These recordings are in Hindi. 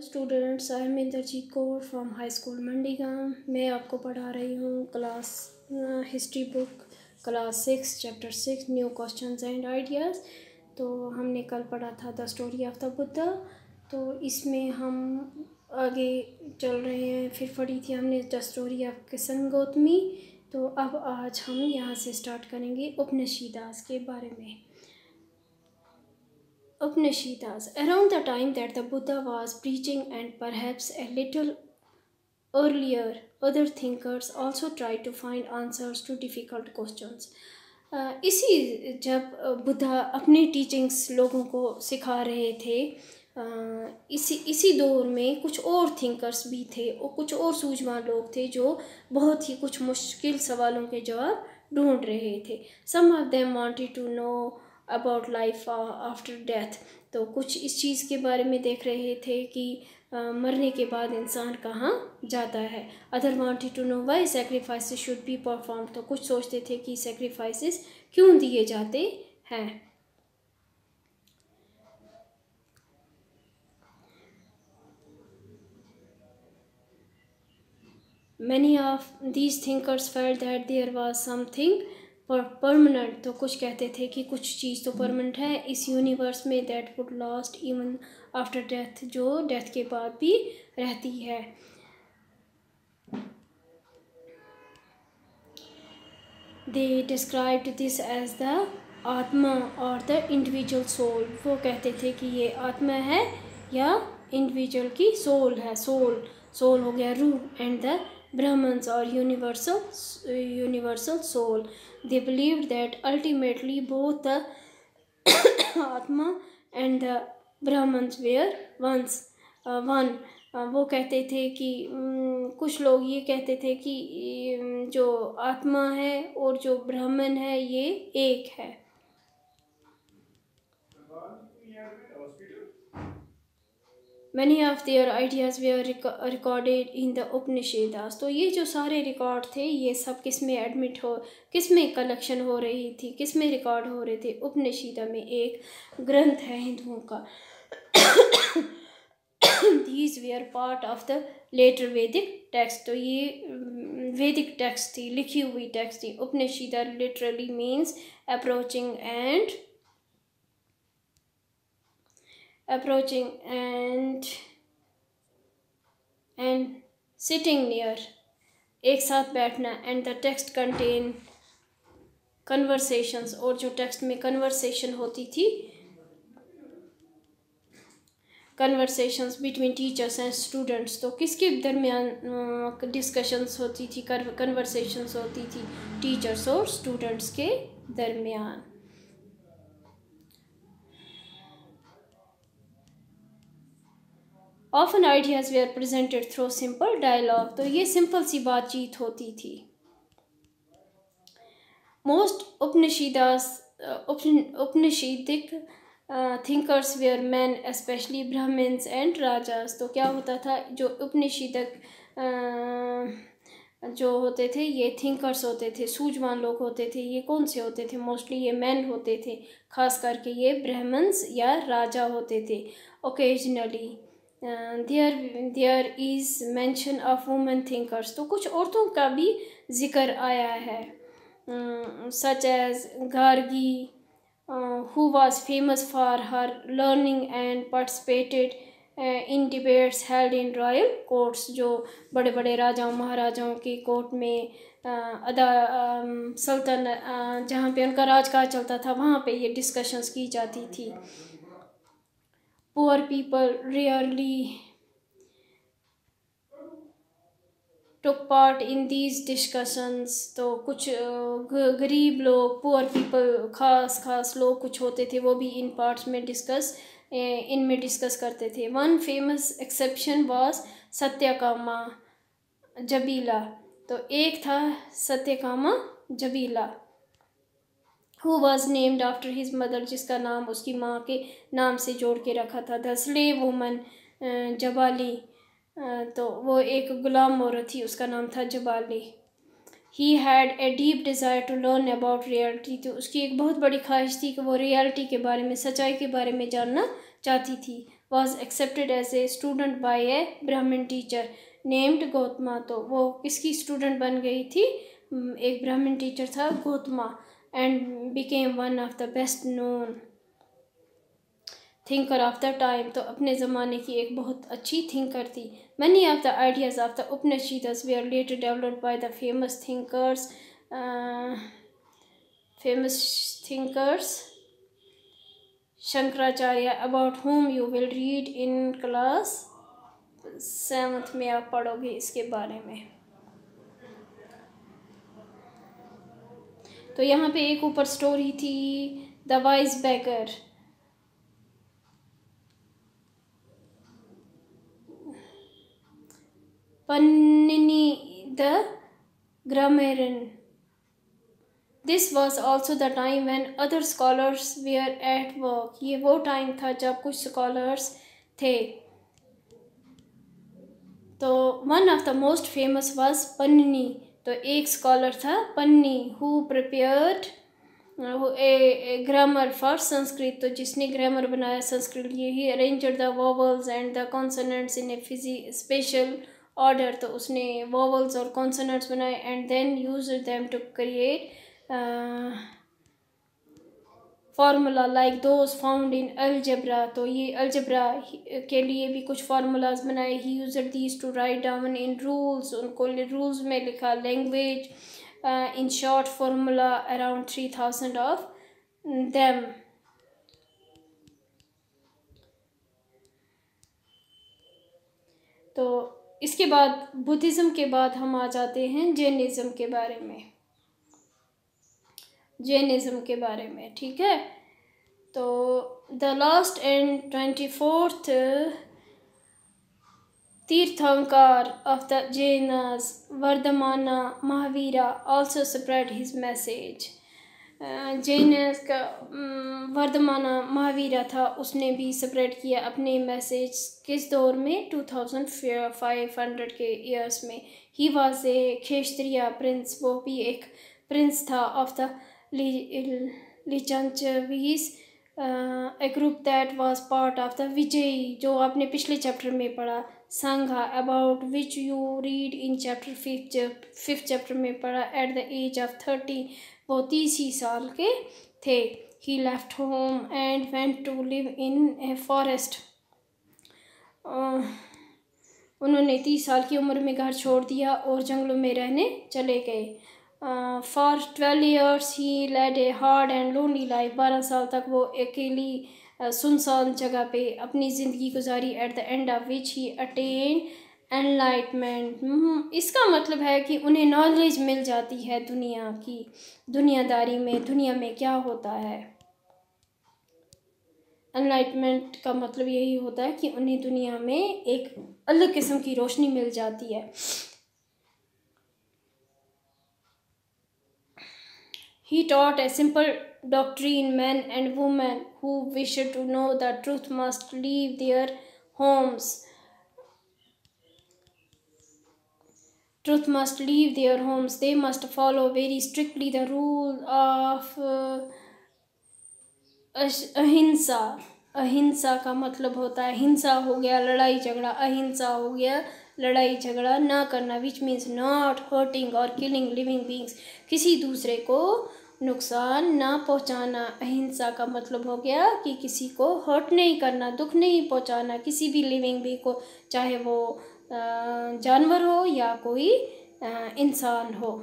Students, I am Inderjeet Kaur from high school Mandigam. मैं आपको पढ़ा रही हूँ class history book class 6 chapter 6 new questions and ideas. तो हमने कल पढ़ा था the story of the Buddha. तो इसमें हम आगे चल रहे हैं। फिर पढ़ी थी हमने द स्टोरी ऑफ किसन गौतमी। तो अब आज हम यहाँ से स्टार्ट करेंगे उपनिषदास के बारे में। Upanishads. Around the time that the Buddha was preaching and perhaps a little earlier, other thinkers also tried to find answers to difficult questions. इसी जब बुद्धा अपनी टीचिंग्स लोगों को सिखा रहे थे, इसी दौर में कुछ और थिंकर्स भी थे और कुछ और सूझवान लोग थे जो बहुत ही कुछ मुश्किल सवालों के जवाब ढूंढ रहे थे। Some of them wanted to know about life after death. तो कुछ इस चीज़ के बारे में देख रहे थे कि मरने के बाद इंसान कहाँ जाता है। Other wanted to know why sacrifices should be perform. तो कुछ सोचते थे कि सैक्रिफाइसेस क्यों दिए जाते हैं। Many of these thinkers felt that there was something permanent. तो कुछ कहते थे कि कुछ चीज़ तो परमानेंट है इस यूनिवर्स में, that would last even after death, जो डेथ के बाद भी रहती है। दे डिस्क्राइब्ड दिस एज द आत्मा और द इंडिविजुअल सोल। वो कहते थे कि ये आत्मा है या इंडिविजुअल की सोल है। सोल हो गया रूह, and the Brahmins or universal soul. They believed that ultimately both the Atma and the Brahmins were one. वो कहते थे कि कुछ लोग ये कहते थे कि जो आत्मा है और जो ब्राह्मण है ये एक है। Many of their ideas were recorded in the Upanishads. तो ये जो सारे रिकॉर्ड थे ये सब किस में कलेक्शन हो रही थी, किस में रिकॉर्ड हो रहे थे? उपनिषद में, एक ग्रंथ है हिंदुओं का। These were part of the later Vedic text. तो ये वैदिक टेक्स्ट थी, लिखी हुई टेक्स्ट थी। उपनिषद literally means approaching and sitting near, एक साथ बैठना। And the text contain conversations, और जो टेक्स्ट में कन्वर्सेशन होती थी, conversations between teachers and students. तो किसके दरमियान डिस्कशंस होती थी, कन्वर्सेशंस होती थी? टीचर्स और स्टूडेंट्स के दरमियान। Often ideas were presented through simple dialogue. तो ये सिंपल सी बातचीत होती थी। Most Upanishadic thinkers were men, especially Brahmins and Rajas. तो क्या होता था, जो उपनिषदक जो होते थे ये थिंकर्स होते थे, सूझवान लोग होते थे। ये कौन से होते थे? मोस्टली ये मैन होते थे, खास करके ये ब्राह्मण्स या राजा होते थे। Occasionally there is mention of women thinkers. तो कुछ औरतों का भी जिक्र आया है, such as Gargi, who was famous for her learning and participated in debates held in royal courts। जो बड़े बड़े राजाओं महाराजाओं की कोर्ट में सल्तन जहाँ पे उनका राजकाज चलता था वहाँ पे ये डिस्कशंस की जाती थी। Poor people rarely took part in these discussions। तो कुछ गरीब लोग, पुअर पीपल, खास लोग कुछ होते थे, वो भी इन पार्ट्स में इनमें डिस्कस करते थे। One famous exception was Satyakama Jabala. तो एक था Satyakama जबीला, who was named after his mother, जिसका नाम उसकी माँ के नाम से जोड़ के रखा था। द स्लेव वुमन जबाली, तो वो एक गुलाम औरत थी, उसका नाम था Jabali. He had a deep desire to learn about reality. तो उसकी एक बहुत बड़ी ख्वाहिश थी कि वो रियलिटी के बारे में, सच्चाई के बारे में जानना चाहती थी। was accepted as a student by a Brahmin teacher named Gautama. तो वो किसकी स्टूडेंट बन गई थी? एक ब्राह्मण टीचर था Gautama, and became one of the best known thinker of the time. तो अपने ज़माने की एक बहुत अच्छी थिंकर थी. Many of the ideas of the Upanishads were later developed by the famous thinkers Shankaracharya, about whom you will read in class 7th में आप पढ़ोगे इसके बारे में. तो यहाँ पे एक ऊपर स्टोरी थी the wise beggar. Panini the grammarian. This was also the time when other scholars were at work. ये वो टाइम था जब कुछ स्कॉलर्स थे. तो one of the most famous was Panini. तो एक स्कॉलर था पन्नी, who prepared a grammar for Sanskrit. तो जिसने ग्रामर बनाया संस्कृत के लिए. He arranged the vowels and the consonants in a special order. तो उसने vowels और consonants बनाए and then used them to create formula like those found in algebra. तो ये algebra के लिए भी कुछ formulas बनाए. He used these to write down in rules. उनको rules में लिखा. Language in short formula around 3000 of them. तो इसके बाद बुद्धिज़्म के बाद हम आ जाते हैं जैनिज़्म के बारे में. जैनिज़्म के बारे में, ठीक है. तो द लास्ट एंड 24th तीर्थंकर ऑफ द जैनस वर्धमाना Mahavira also spread his message. Janus का वर्धमाना महावीरा था, उसने भी स्प्रेड किया अपने मैसेज. किस दौर में? 2500 के ईयर्स में. ही वॉज ए क्षेत्रीय प्रिंस. वो भी एक प्रिंस था of the Lichchhavis, a group that was part of the Vajji, जो आपने पिछले चैप्टर में पढ़ा. Sangha about which you read in chapter 5th chapter में पढ़ा. एट द एज ऑफ 30 वो 30 साल के थे. He left home and went to live in a forest. उन्होंने 30 साल की उम्र में घर छोड़ दिया और जंगलों में रहने चले गए. For 12 years he led a hard and lonely life. 12 साल तक वो अकेली सुनसान जगह पे अपनी ज़िंदगी गुजारी. At the end of which he attain enlightenment. इसका मतलब है कि उन्हें नॉलेज मिल जाती है दुनिया की, दुनियादारी में, दुनिया में क्या होता है. एनलाइटमेंट का मतलब यही होता है कि उन्हें दुनिया में एक अलग किस्म की रोशनी मिल जाती है. He taught a simple doctrine. Men and women who wish to know the truth must leave their homes. Truth must leave their homes. They must follow very strictly the rule of अहिंसा. अहिंसा का मतलब होता है, हिंसा हो गया लड़ाई झगड़ा, अहिंसा हो गया लड़ाई झगड़ा ना करना. विच मीन्स नॉट हर्टिंग और किलिंग लिविंग बींग्स. किसी दूसरे को नुकसान ना पहुंचाना. अहिंसा का मतलब हो गया कि किसी को हर्ट नहीं करना, दुख नहीं पहुंचाना किसी भी लिविंग बींग को, चाहे वो जानवर हो या कोई इंसान हो.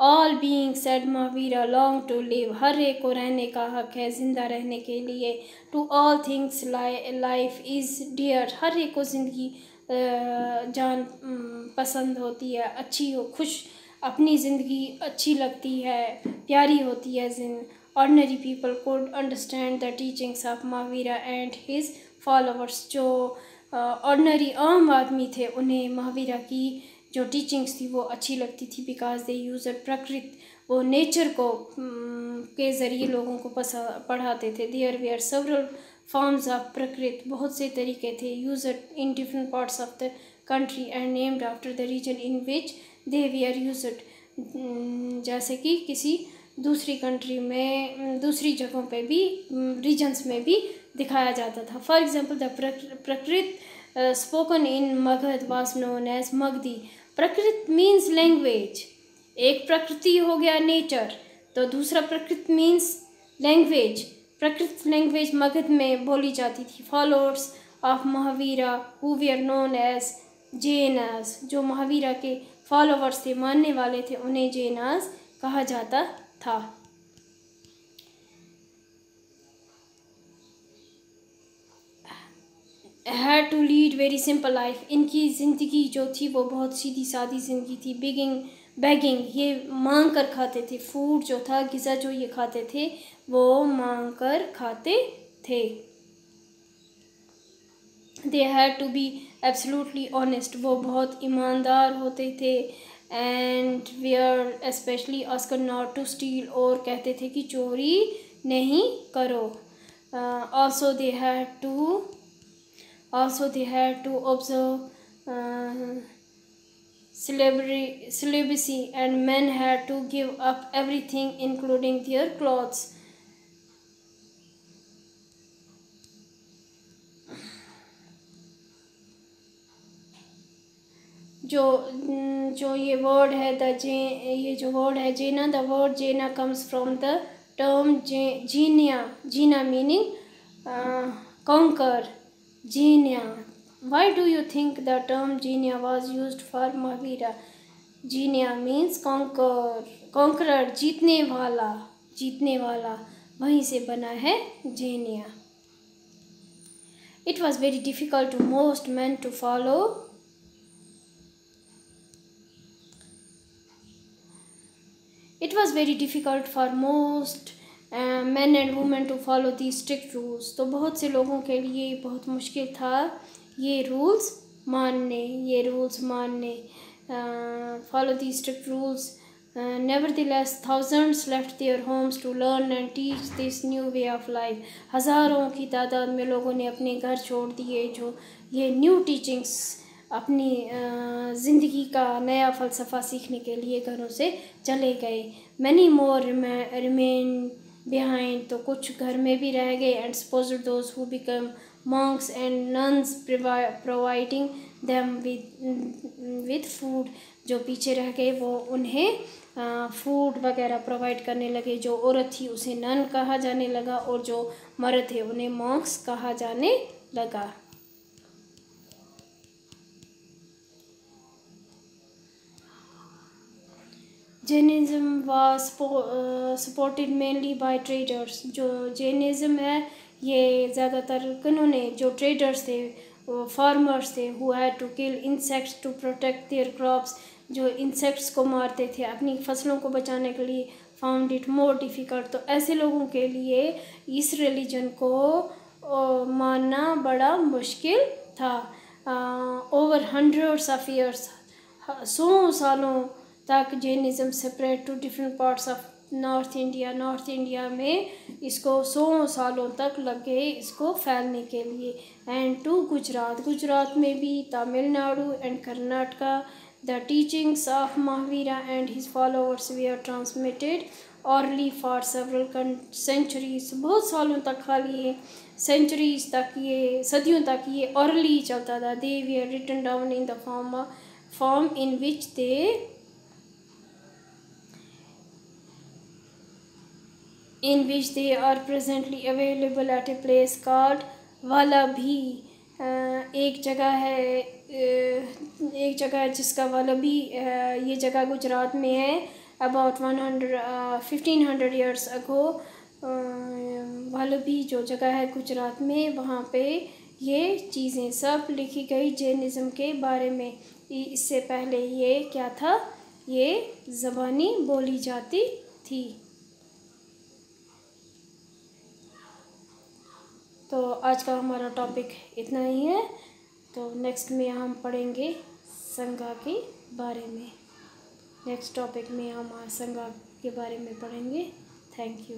All beings said Mahavira long to live. हर एक को रहने का हक है, ज़िंदा रहने के लिए. To all things life is dear. हर एक को ज़िंदगी जान पसंद होती है, अच्छी हो, खुश, अपनी ज़िंदगी अच्छी लगती है, प्यारी होती है. Ordinary people could understand the teachings of Mahavira and his followers. जो ऑर्डनरी आम आदमी थे उन्हें महावीरा की जो टीचिंग्स थी वो अच्छी लगती थी. बिकॉज दे यूज़ प्रकृति, वो नेचर को के ज़रिए लोगों को पढ़ाते थे. There were several forms of प्रकृति. बहुत से तरीके थे. Used in different parts of the country and named after the region in which they were used. जैसे कि किसी दूसरी कंट्री में, दूसरी जगहों पे भी, रीजन्स में भी दिखाया जाता था। For example the Prakrit spoken in Magadh was known as Magadhi. Prakrit means language, एक प्रकृति हो गया नेचर, तो दूसरा Prakrit means language. Prakrit language Magadha में बोली जाती थी। Followers of Mahavira who were known as Jainas, जो महावीरा के फॉलोअर्स थे, मानने वाले थे, उन्हें जैनास कहा जाता था। Had to lead very simple life, इनकी ज़िंदगी जो थी वो बहुत सीधी सादी ज़िंदगी थी। बेगिंग, ये मांग कर खाते थे। फूड जो था, ग़िज़ा जो ये खाते थे, वो मांग कर खाते थे। They had to be absolutely honest, वो बहुत ईमानदार होते थे। And we are specially asked not to steal, और कहते थे कि चोरी नहीं करो। Also they had to observe celibacy, and men had to give up everything including their clothes. जो ये वर्ड है ये जो वर्ड है Jaina, the word Jaina comes from the term jina meaning conquer. Genia. Why do you think the term Genia was used for Mahavira? Genia means conqueror, जीतने वाला, वहीं से बना है Genia. It was very difficult to most men to follow. It was very difficult for most men and women to follow these strict rules. तो बहुत से लोगों के लिए बहुत मुश्किल था ये रूल्स मानने। Follow these strict rules. Nevertheless, thousands left their homes to learn and teach this new way of life. हज़ारों की तादाद में लोगों ने अपने घर छोड़ दिए, जो ये न्यू टीचिंग्स, अपनी ज़िंदगी का नया फ़लसफ़ा सीखने के लिए घरों से चले गए। Many more remain behind, तो कुछ घर में भी रह गए। And supposed those who become monks and nuns providing them with food, जो पीछे रह गए वो उन्हें फूड वगैरह प्रोवाइड करने लगे। जो औरत थी उसे नन कहा जाने लगा, और जो मर्द थे उन्हें मॉन्क्स कहा जाने लगा। Jainism was supported mainly by traders. जो जैनिज़्म है ये ज़्यादातर किन्होंने, जो ट्रेडर्स थे, फार्मर्स थे, who had to kill insects to protect their crops, जो इंसेक्ट्स को मारते थे अपनी फसलों को बचाने के लिए। फाउंड इट मोर डिफ़िकल्ट, तो ऐसे लोगों के लिए इस रिलीजन को मानना बड़ा मुश्किल था। ओवर हंड्रेड्स ऑफ ईयर्स, 100 सालों तक Jainism separate to different parts of north India में इसको 100 सालों तक लग गए इसको फैलने के लिए। एंड टू गुजरात में भी, Tamil Nadu and Karnataka, the teachings of Mahavira and his followers were transmitted orally for several centuries. बहुत सालों तक, खाली सेंचुरीज तक, ये सदियों तक ये ऑरली चलता था। दे वे are written down in the form in which they are presently available at a place called Vallabhi. एक जगह है जिसका वल्लभी, ये जगह गुजरात में है। अबाउट 1500 years ago, वल्लभी जो जगह है गुजरात में, वहाँ पे ये चीज़ें सब लिखी गई जैनिज़्म के बारे में। इससे पहले ये क्या था, ये ज़बानी बोली जाती थी। तो आज का हमारा टॉपिक इतना ही है। तो नेक्स्ट में हम पढ़ेंगे संज्ञा के बारे में। नेक्स्ट टॉपिक में हम संज्ञा के बारे में पढ़ेंगे। Thank you.